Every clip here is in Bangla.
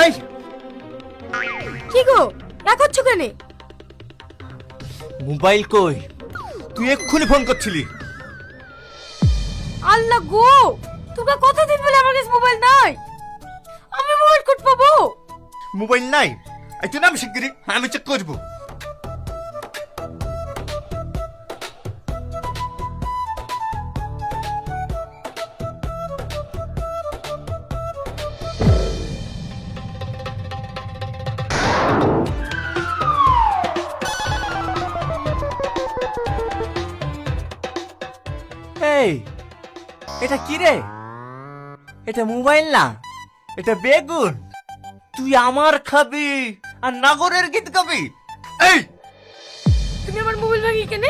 এই কি গো রাখছো কেন? মোবাইল কই? তুই এক্ষুনি ফোন করছিলি। আল্লাহ গো, তোমরা কতদিন বলে আমার কাছে মোবাইল নাই, আমি মোবাইল কোড পাবো? মোবাইল নাই? এই তুই নাম শিগগিরি, আমি চেক করবো। এই এটা কি রে? এটা মোবাইল না, এটা বেগুন। তুই আমার খাবি আর নাগরের গীত গাবি? এই তুমি আমার মোবাইল ভাঙলি কেন?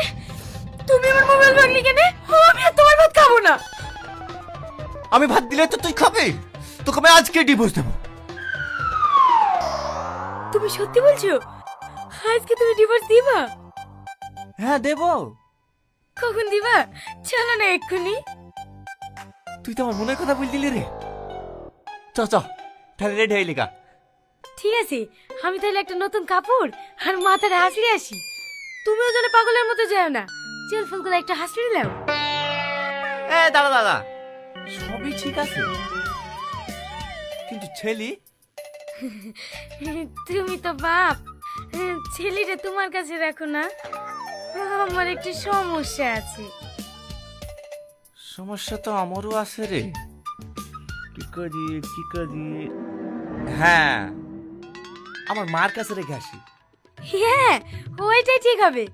তুমি আমার মোবাইল ভাঙলি কেন? আমি আর তোমার ভাত খাবো না। আমি ভাত দিলে তো তুই খাবি? তোকে আমি আজকে ডিভোর্স দেবো। তুমি সত্যি বলছো? আজকে তুমি ডিভোর্স দিবা? হ্যাঁ দেবো। কখন দিবা? চলো না এক্ষুনি। তুই তো আমার মনের কথা বল দিলি রে। চ চ, তাহলে রেডি হয়ে লিখা। ঠিক আছে, আমি তাহলে একটা নতুন কাপড় আর মাথাটা হাসড়ে আসি। তুমিও যেন পাগলের মতো যাও না, চল ফোন করে একটা হাসড়ে দাও। এ দাদা দাদা, সবই ঠিক আছে, কিন্তু ছেলি? তুমি তো বাপ, ছেলেটা তোমার কাছে রাখো না। আমার একটু সমস্যা আছে। সমস্যা তো আমারও আছে রে। কি করি কি করি? হ্যাঁ, আমার মার কাছে রেখে আসি। হ্যাঁ, ওইটাই ঠিক হবে।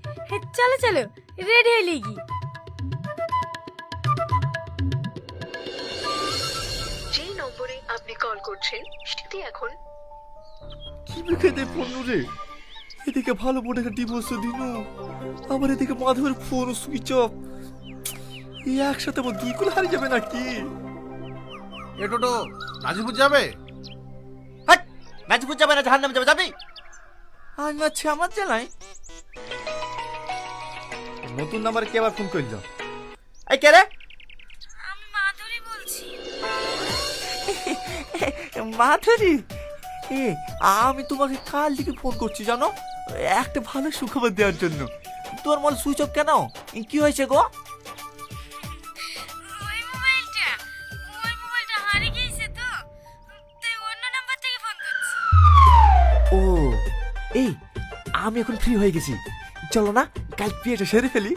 চলো চলো, রেডি হয়ে লিগি। যে নম্বরে আপনি কল করছেন সেটি এখন কি বিখেতে ফোন রে? এদিকে ভালো বোন একটা ডিভোর্স দিন, আবার এদিকে মাধবের ফোন সুইচ অফ। এই একসাথে আমার দুই কুল হারিয়ে যাবে নাকি? এ টোটো নাজিপুর যাবে? হাট, নাজিপুর যাবে না জাহান্নামে যাবে? যাবি? আজ আছে আমার জেলায়। নতুন নাম্বার কে আবার ফোন করলো? এই কে রে? আমি মাধুরী বলছি। মাধুরী, আমি তোমাকে কাল থেকে ফোন করছি জানো, একটা ভালো সুখবর দেওয়ার জন্য। তোর মল সুইচ অফ কেন? কি হয়েছে গো? ওই মোবাইলটা হারিয়ে গিয়েছে তো, তাই অন্য নাম্বার থেকে ফোন করছি। ও এই, আমি এখন ফ্রি হয়ে গেছি, চলো না কাল বিয়েটা সেরে ফেলি।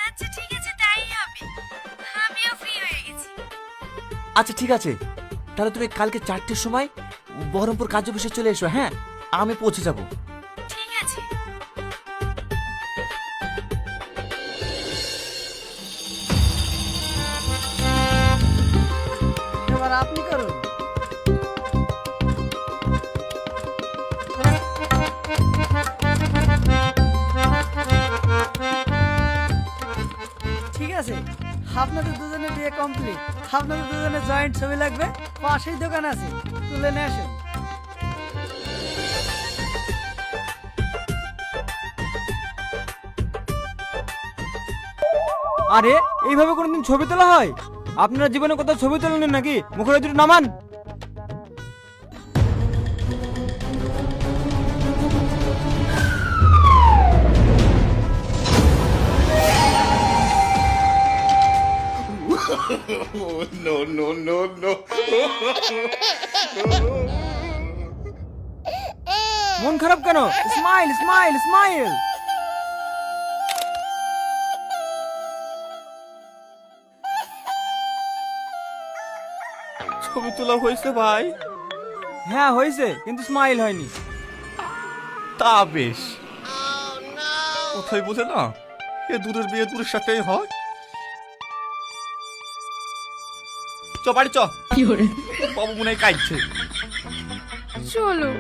আচ্ছা ঠিক আছে, তাই হবে। আমিও ফ্রি হয়ে গেছি। আচ্ছা ঠিক আছে, তাহলে তুমি কালকে 4টের সময় বহরমপুর কাজ অফিসে চলে এসো। হ্যাঁ, আমি পৌঁছে যাব। ঠিক আছে। এবার আপনি করুন। ঠিক আছে, আপনাদের দুজনে বিয়ে কমপ্লিট। আপনাদের দুজনে জয়েন্ট ছবি লাগবে, পাশেই দোকান আছে, তুলে নিয়ে আসুন। আরে এইভাবে কোনোদিন ছবি তোলা হয়? আপনারা জীবনে কোথাও ছবি তোলেন নাকি? মুখের দুটো নামান। মন খারাপ কেন? Smile smile smile. ছবি তোলা হয়েছে ভাই? হ্যাঁ হয়েছে, কিন্তু স্মাইল হয়নি। তা বেশ, কোথায় বলে না, এ দূরের বিয়ে দূরের সাথেই হয়। চ বাড়ি চ, বাবু মনে হয় কাঁদছে। চলো।